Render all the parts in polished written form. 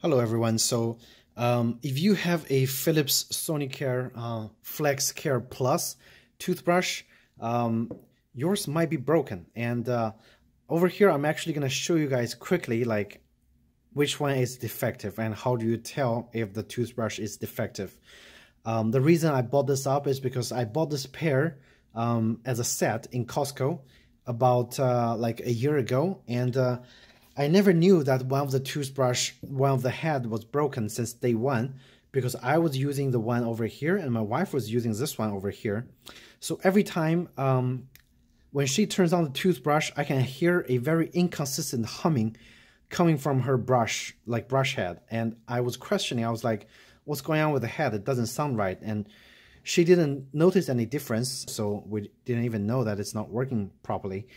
Hello everyone. If you have a Philips Sonicare Flex Care Plus toothbrush, yours might be broken. And over here, I'm actually going to show you guys quickly like which one is defective and how do you tell if the toothbrush is defective. The reason I bought this up is because I bought this pair as a set in Costco about like a year ago, and I never knew that one of the head was broken since day one, because I was using the one over here and my wife was using this one over here. So every time when she turns on the toothbrush, I can hear a very inconsistent humming coming from her brush head. And I was questioning, I was like, what's going on with the head? It doesn't sound right. And she didn't notice any difference, so we didn't even know that it's not working properly.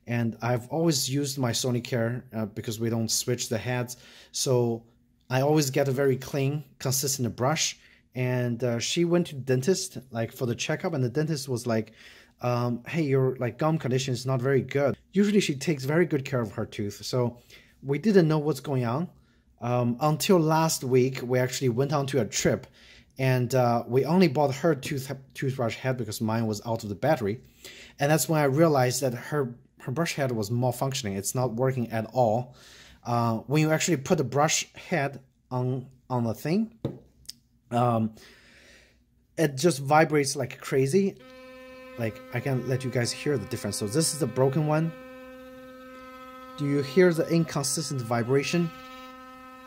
And I've always used my Sonicare because we don't switch the heads, so I always get a very clean, consistent brush. And she went to the dentist like for the checkup, and the dentist was like, hey, your like gum condition is not very good. Usually she takes very good care of her tooth, so we didn't know what's going on until last week. We actually went on to a trip, and we only bought her toothbrush head because mine was out of the battery. And that's when I realized that her brush head was malfunctioning. It's not working at all. When you actually put the brush head on the thing, it just vibrates like crazy. Like, I can let you guys hear the difference. So this is the broken one. Do you hear the inconsistent vibration?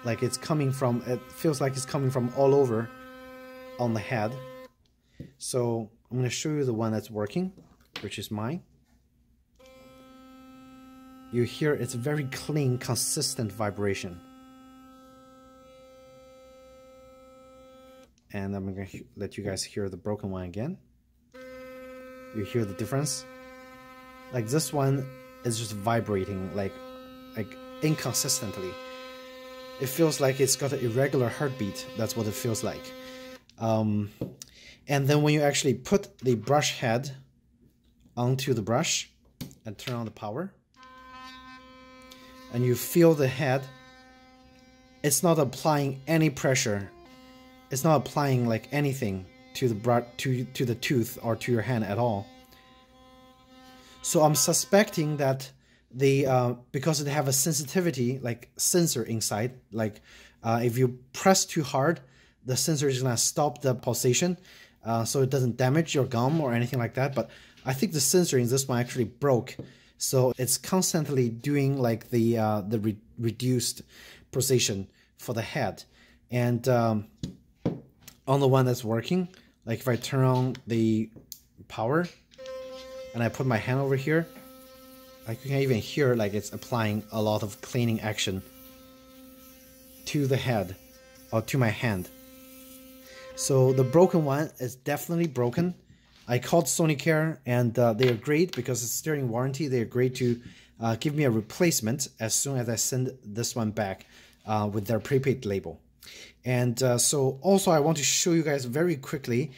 Like it's coming from, it feels like it's coming from all over on the head. So I'm going to show you the one that's working, which is mine. You hear it's a very clean, consistent vibration. And I'm going to let you guys hear the broken one again. You hear the difference? Like this one is just vibrating like inconsistently. It feels like it's got an irregular heartbeat. That's what it feels like. And then when you actually put the brush head onto the brush and turn on the power, and you feel the head, it's not applying any pressure. It's not applying like anything to the tooth or to your hand at all. So I'm suspecting that because they have a sensitivity like sensor inside, like if you press too hard, the sensor is gonna stop the pulsation, so it doesn't damage your gum or anything like that. But I think the sensor in this one actually broke, so it's constantly doing like the reduced pulsation for the head. And on the one that's working, like if I turn on the power and I put my hand over here, like you can even hear like it's applying a lot of cleaning action to the head or to my hand. So the broken one is definitely broken. I called Sonicare, and they agreed, because it's still in warranty. They agreed to give me a replacement as soon as I send this one back with their prepaid label. And so also I want to show you guys very quickly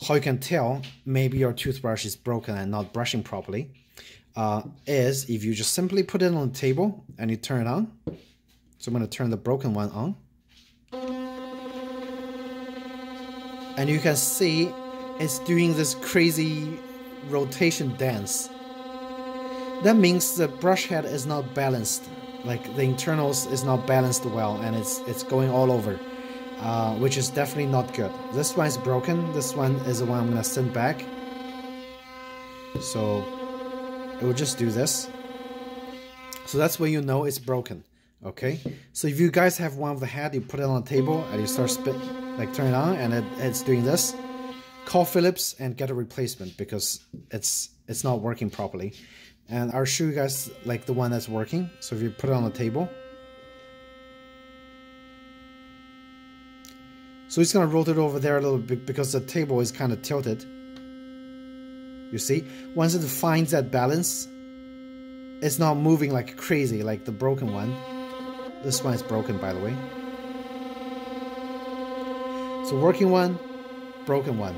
how you can tell maybe your toothbrush is broken and not brushing properly. Is if you just simply put it on the table and you turn it on. So I'm going to turn the broken one on. And you can see it's doing this crazy rotation dance. That means the brush head is not balanced. Like the internals is not balanced well, and it's going all over, which is definitely not good. This one is broken. This one is the one I'm gonna send back. So it will just do this. So that's when you know it's broken. Okay. So if you guys have one of the head, you put it on the table and you start turn it on, and it's doing this. Call Philips and get a replacement, because it's not working properly. And I'll show you guys like the one that's working. So if you put it on the table, so it's gonna rotate over there a little bit because the table is kind of tilted. You see, once it finds that balance, it's not moving like crazy like the broken one. This one is broken, by the way. So working one, broken one.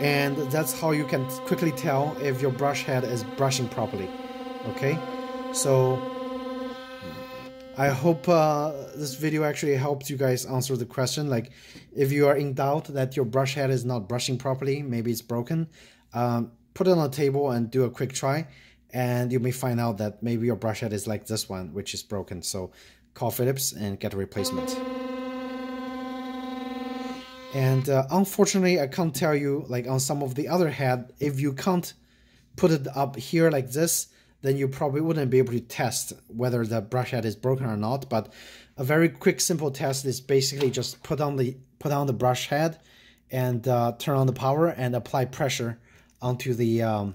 And that's how you can quickly tell if your brush head is brushing properly. Okay, so I hope this video actually helped you guys answer the question. Like, if you are in doubt that your brush head is not brushing properly, maybe it's broken, put it on a table and do a quick try, and you may find out that maybe your brush head is like this one, which is broken. So call Philips and get a replacement. And unfortunately, I can't tell you, like on some of the other head, if you can't put it up here like this, then you probably wouldn't be able to test whether the brush head is broken or not. But a very quick, simple test is basically just put on the brush head and turn on the power and apply pressure onto the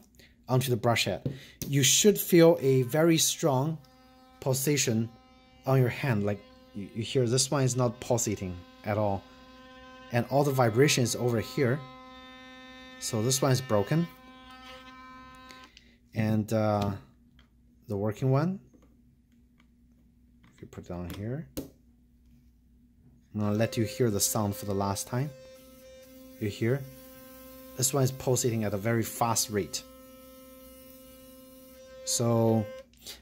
brush head. You should feel a very strong pulsation on your hand. Like you hear, this one is not pulsating at all, and all the vibration is over here. So this one is broken, and the working one, if you put it on here, I'm gonna let you hear the sound for the last time. You hear? This one is pulsating at a very fast rate. So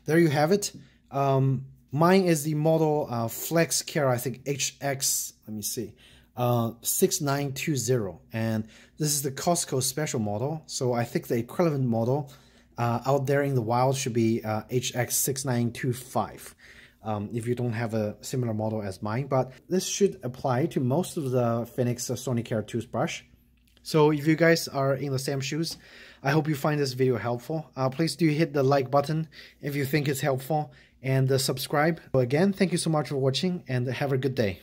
there you have it. Mine is the model FlexCare, I think HX, let me see, 6920, and this is the Costco special model. So I think the equivalent model out there in the wild should be HX6925 if you don't have a similar model as mine. But this should apply to most of the Philips Sonicare toothbrush. So if you guys are in the same shoes, I hope you find this video helpful. Please do hit the like button if you think it's helpful, and subscribe. So again, thank you so much for watching, and have a good day.